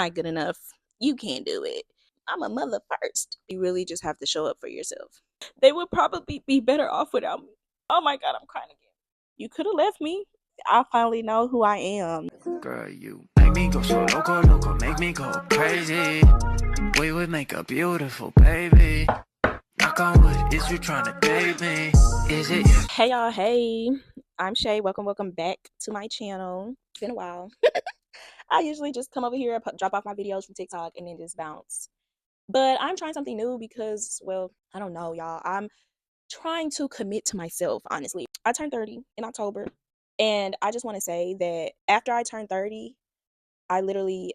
not good enough. You can't do it. I'm a mother first. You really just have to show up for yourself. They would probably be better off without me. Oh my God, I'm crying again. You could have left me. I finally know who I am. Girl, you make me go so loco, loco, make me go crazy. We would make a beautiful baby. Knock on wood, is you trying to date me? Is it you? Hey y'all, hey. I'm Shay. Welcome back to my channel. It's been a while. I usually just come over here, drop off my videos from TikTok, and then just bounce. But I'm trying something new because, well, I don't know, y'all. I'm trying to commit to myself, honestly. I turned 30 in October, and I just want to say that after I turned 30, I literally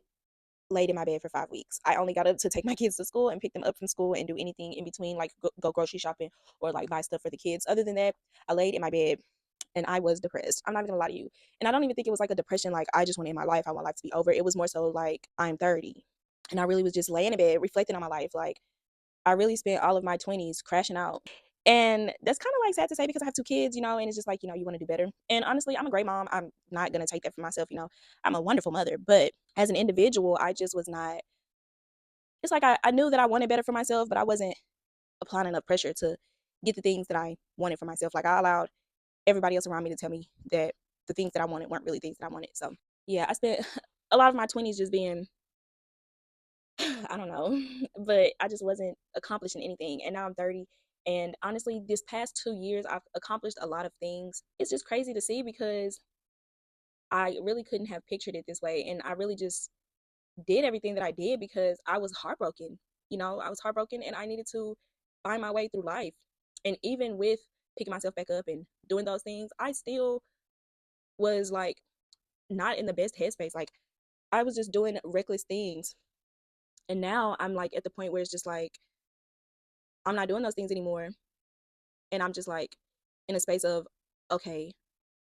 laid in my bed for 5 weeks. I only got up to take my kids to school and pick them up from school and do anything in between, like go grocery shopping or like buy stuff for the kids. Other than that, I laid in my bed and I was depressed. I'm not even gonna lie to you. And I don't even think it was like a depression, like I just want to end my life. I want life to be over. It was more so like I'm 30. And I really was just laying in bed, reflecting on my life. Like I really spent all of my 20s crashing out. And that's kind of like sad to say because I have two kids, and it's just like, you want to do better. And honestly, I'm a great mom. I'm not going to take that for myself. I'm a wonderful mother. But as an individual, I just was not. It's like I knew that I wanted better for myself, but I wasn't applying enough pressure to get the things that I wanted for myself. Like I allowed everybody else around me to tell me that the things that I wanted weren't really things that I wanted. So yeah, I spent a lot of my 20s just being, I don't know, but I just wasn't accomplishing anything. And now I'm 30. And honestly, this past 2 years, I've accomplished a lot of things. It's just crazy to see because I really couldn't have pictured it this way. And I really just did everything that I did because I was heartbroken. I was heartbroken and I needed to find my way through life. And even with picking myself back up and doing those things, I still was like not in the best headspace. Like I was just doing reckless things. And now I'm like at the point where it's just like I'm not doing those things anymore. And I'm just like in a space of, okay,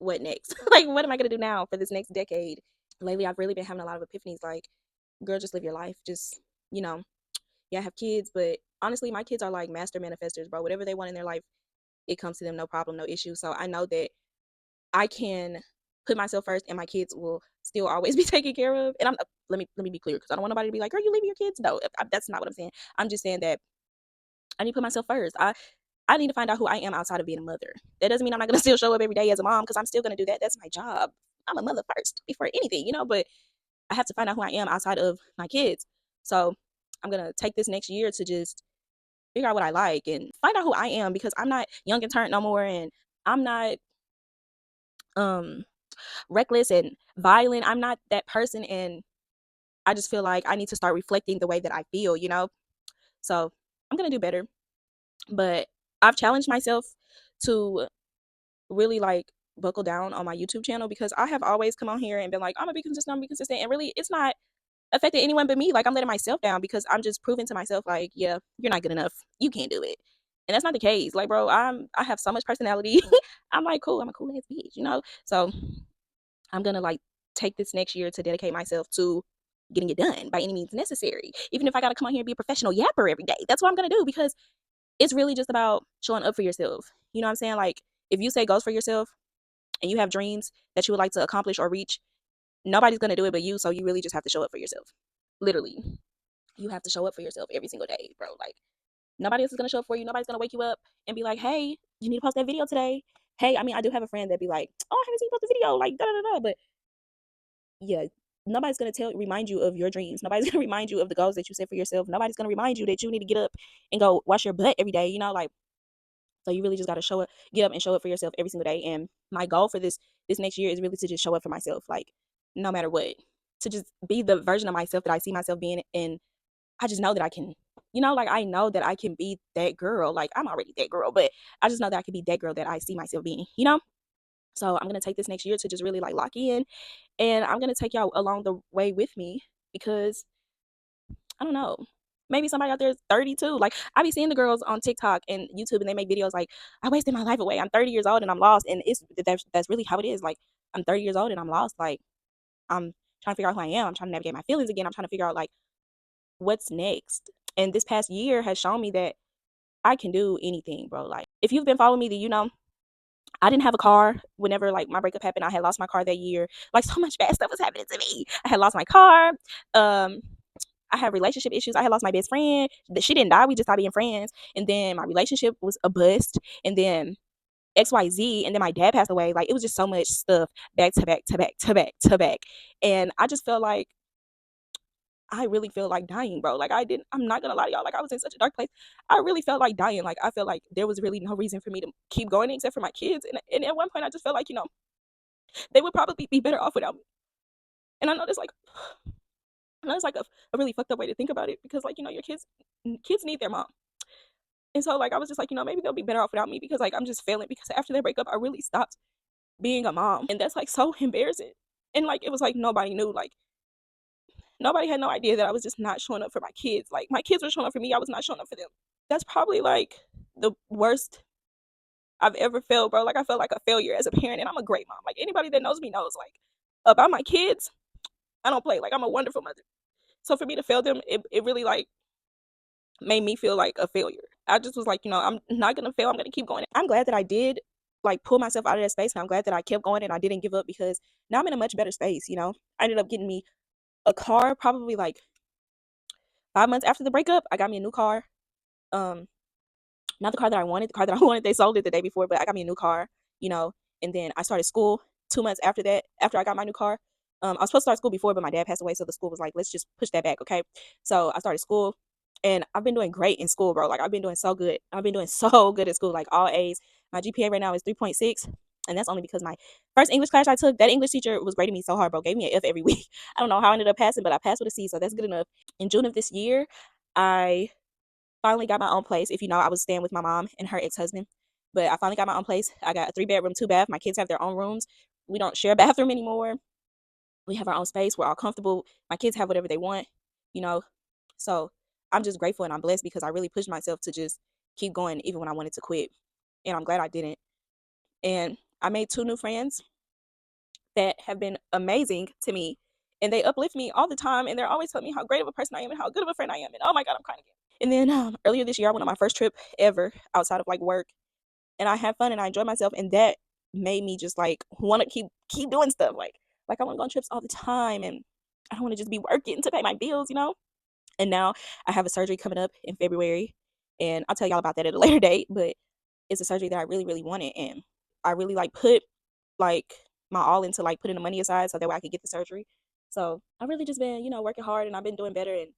what next? Like, what am I going to do now for this next decade? Lately, I've really been having a lot of epiphanies like, girl, just live your life. Just, you know, yeah, I have kids, but honestly, my kids are like master manifestors, bro. Whatever they want in their life, it comes to them, no problem, no issue. So I know that I can put myself first and my kids will still always be taken care of. And let me be clear because I don't want nobody to be like, are you leaving your kids? No, that's not what I'm saying. I'm just saying that I need to put myself first. I need to find out who I am outside of being a mother. That doesn't mean I'm not going to still show up every day as a mom because I'm still going to do that. That's my job. I'm a mother first before anything, but I have to find out who I am outside of my kids. So I'm going to take this next year to just figure out what I like and find out who I am because I'm not young and turned no more. And I'm not um reckless and violent. I'm not that person. And I just feel like I need to start reflecting the way that I feel. So I'm going to do better. But I've challenged myself to really like buckle down on my YouTube channel because I have always come on here and been like, I'm gonna be consistent, I'm gonna be consistent. And really, it's not affecting anyone but me. Like, I'm letting myself down because I'm just proving to myself, like, yeah, you're not good enough. You can't do it. And that's not the case. Like, bro, I have so much personality. I'm like, cool. I'm a cool ass bitch. So I'm gonna like take this next year to dedicate myself to getting it done by any means necessary. Even if I gotta come on here and be a professional yapper every day, that's what I'm gonna do because it's really just about showing up for yourself. You know what I'm saying? Like, if you say goals for yourself and you have dreams that you would like to accomplish or reach, nobody's going to do it but you. So you really just have to show up for yourself. Literally. You have to show up for yourself every single day, bro. Like, nobody else is going to show up for you. Nobody's going to wake you up and be like, hey, you need to post that video today. Hey, I mean, I do have a friend that be like, oh, I haven't seen you post a video. Like, da da da da. But yeah, nobody's going to remind you of your dreams. Nobody's going to remind you of the goals that you set for yourself. Nobody's going to remind you that you need to get up and go wash your butt every day. Like, so you really just got to show up, get up and show up for yourself every single day. And my goal for this next year is really to just show up for myself, like no matter what, to just be the version of myself that I see myself being. And I just know that I can, like I know that I can be that girl. Like I'm already that girl, but I just know that I can be that girl that I see myself being. So I'm going to take this next year to just really like lock in, and I'm going to take y'all along the way with me because I don't know. Maybe somebody out there is 32. Like I be seeing the girls on TikTok and YouTube, and they make videos like, "I wasted my life away. I'm 30 years old and I'm lost." And that's really how it is. Like I'm 30 years old and I'm lost. Like I'm trying to figure out who I am. I'm trying to navigate my feelings again. I'm trying to figure out like what's next. And this past year has shown me that I can do anything, bro. Like if you've been following me, then I didn't have a car whenever like my breakup happened. I had lost my car that year. Like so much bad stuff was happening to me. I had lost my car. Um, I had relationship issues. I had lost my best friend. She didn't die. We just stopped being friends. And then my relationship was a bust. And then XYZ. And then my dad passed away. Like it was just so much stuff back to back to back to back to back. And I just felt like I really feel like dying, bro. Like I'm not gonna lie to y'all. Like I was in such a dark place. I really felt like dying. Like I felt like there was really no reason for me to keep going except for my kids. And at one point I just felt like, they would probably be better off without me. And I know that's like I know it's like a really fucked up way to think about it because like, your kids need their mom. And so like I was just like, maybe they'll be better off without me because like I'm just failing because after their breakup I really stopped being a mom. And that's like so embarrassing. And like it was like nobody knew, like nobody had no idea that I was just not showing up for my kids. Like my kids were showing up for me, I was not showing up for them. That's probably like the worst I've ever felt, bro. Like I felt like a failure as a parent, and I'm a great mom. Like anybody that knows me knows, like about my kids, I don't play. Like I'm a wonderful mother. So for me to fail them, it really like made me feel like a failure. I just was like, I'm not gonna fail. I'm gonna keep going. I'm glad that I did like pull myself out of that space, and I'm glad that I kept going and I didn't give up because now I'm in a much better space. I ended up getting me a car probably like 5 months after the breakup. I got me a new car. Um, Not the car that I wanted. The car that I wanted, they sold it the day before, but I got me a new car, you know. And then I started school 2 months after that, after I got my new car. I was supposed to start school before, but my dad passed away, so the school was like, let's just push that back, okay? So I started school, and I've been doing great in school, bro. Like I've been doing so good. I've been doing so good at school, like all A's. My GPA right now is 3.6. And that's only because my first English class I took, that English teacher was grading me so hard, bro. Gave me an F every week. I don't know how I ended up passing, but I passed with a C, so that's good enough. In June of this year, I finally got my own place. If you know, I was staying with my mom and her ex-husband, but I finally got my own place. I got a 3 bedroom, 2 bath. My kids have their own rooms. We don't share a bathroom anymore. We have our own space. We're all comfortable. My kids have whatever they want, you know. So I'm just grateful and I'm blessed because I really pushed myself to just keep going even when I wanted to quit. And I'm glad I didn't. And I made 2 new friends that have been amazing to me. And they uplift me all the time. And they're always telling me how great of a person I am and how good of a friend I am. And oh my God, I'm crying again. And then earlier this year, I went on my first trip ever outside of like work, and I had fun and I enjoyed myself, and that made me just like want to keep doing stuff. Like I want to go on trips all the time, and I don't want to just be working to pay my bills. And now I have a surgery coming up in February, and I'll tell y'all about that at a later date. But it's a surgery that I really really wanted, and I really like put like my all into like putting the money aside so that way I could get the surgery. So I've really just been, working hard, and I've been doing better, and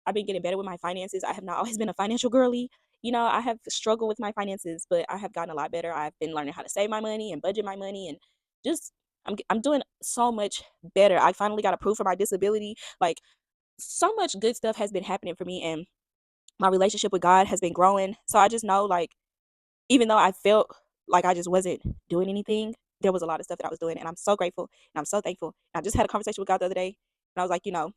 I've been getting better with my finances. I have not always been a financial girly. I have struggled with my finances, but I have gotten a lot better. I've been learning how to save my money and budget my money, and just I'm doing so much better. I finally got approved for my disability. Like so much good stuff has been happening for me, and my relationship with God has been growing. So I just know, like, even though I felt like I just wasn't doing anything, there was a lot of stuff that I was doing, and I'm so grateful and I'm so thankful. And I just had a conversation with God the other day, and I was like, because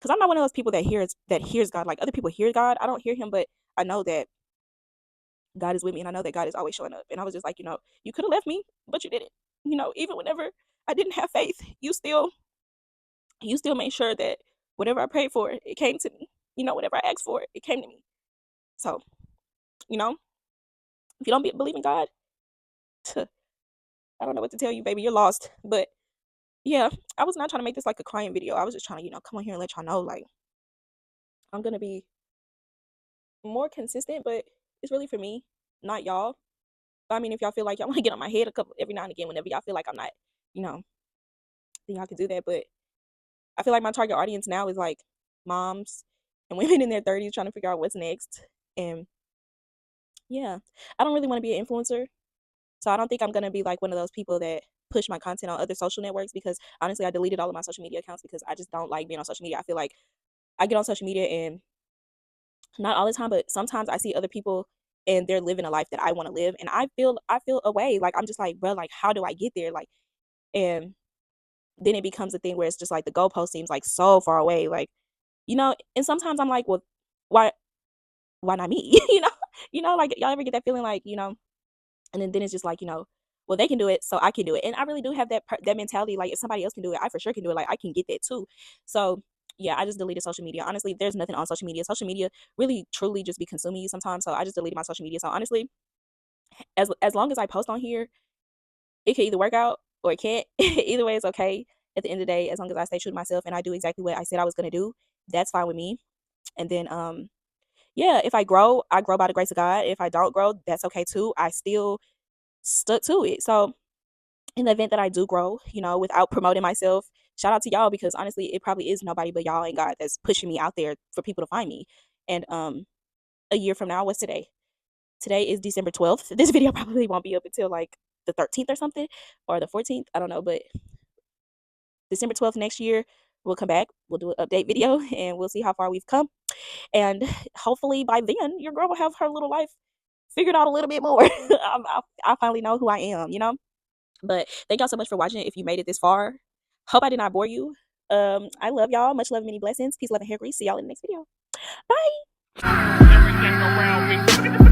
I'm not one of those people that hears God. Like other people hear God, I don't hear Him, but I know that God is with me, and I know that God is always showing up. And I was just like, you could have left me, but you didn't. Even whenever I didn't have faith, you still made sure that whatever I prayed for, it came to me. Whatever I asked for, it came to me. So, you know, if you don't believe in God, I don't know what to tell you, baby. You're lost. But yeah, I was not trying to make this like a crying video. I was just trying to, come on here and let y'all know, like, I'm gonna be more consistent, but it's really for me, not y'all. But I mean, if y'all feel like y'all want to get on my head a couple every now and again, whenever y'all feel like I'm not, you know, then y'all can do that. But I feel like my target audience now is like moms and women in their 30s trying to figure out what's next. And yeah, I don't really want to be an influencer. So I don't think I'm gonna be like one of those people that push my content on other social networks because honestly, I deleted all of my social media accounts because I just don't like being on social media. I feel like I get on social media and not all the time, but sometimes I see other people and they're living a life that I want to live, and I feel away. Like I'm just like, bro, like how do I get there? Like, and then it becomes a thing where it's just like the goalpost seems like so far away. Like, and sometimes I'm like, well, why why not me? Like y'all ever get that feeling like, and then it's just like, well, they can do it, so I can do it. And I really do have that mentality. Like, if somebody else can do it, I for sure can do it. Like, I can get that too. So, yeah, I just deleted social media. Honestly, there's nothing on social media. Social media really, truly just be consuming you sometimes. So I just deleted my social media. So honestly, As long as I post on here, it can either work out or it can't. Either way, it's okay. At the end of the day, as long as I stay true to myself and I do exactly what I said I was gonna do, that's fine with me. And then yeah, if I grow by the grace of God. If I don't grow, that's okay too. I still stuck to it. So in the event that I do grow, without promoting myself, shout out to y'all, because honestly, it probably is nobody but y'all and God that's pushing me out there for people to find me. And a year from now, what's today? Today is December 12th. This video probably won't be up until like the 13th or something, or the 14th. I don't know, but December 12th next year, we'll come back. We'll do an update video and we'll see how far we've come. And hopefully by then, your girl will have her little life figured out a little bit more. I finally know who I am. But thank y'all so much for watching. If you made it this far, hope I did not bore you. I love y'all. Much love, many blessings. Peace, love, and hair grease. See y'all in the next video. Bye. Everything around me.